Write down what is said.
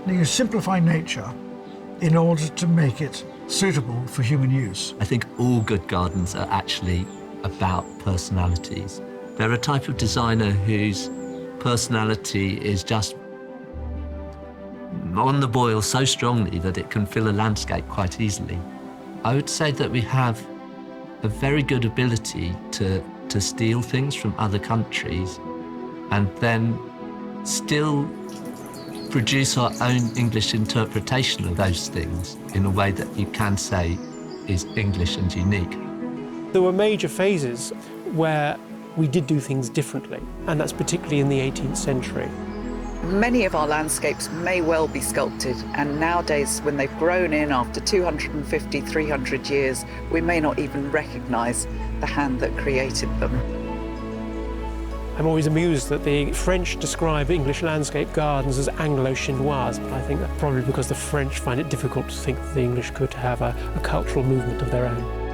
You simplify nature in order to make it suitable for human use. I think all good gardens are actually about personalities. They're a type of designer whose personality is just on the boil so strongly that it can fill a landscape quite easily. I would say that we have a very good ability to steal things from other countries and then still produce our own English interpretation of those things in a way that you can say is English and unique. There were major phases where we did do things differently, and that's particularly in the 18th century. Many of our landscapes may well be sculpted, and nowadays, when they've grown in after 250, 300 years, we may not even recognise the hand that created them. I'm always amused that the French describe English landscape gardens as Anglo-Chinoise, but I think that's probably because the French find it difficult to think that the English could have a cultural movement of their own.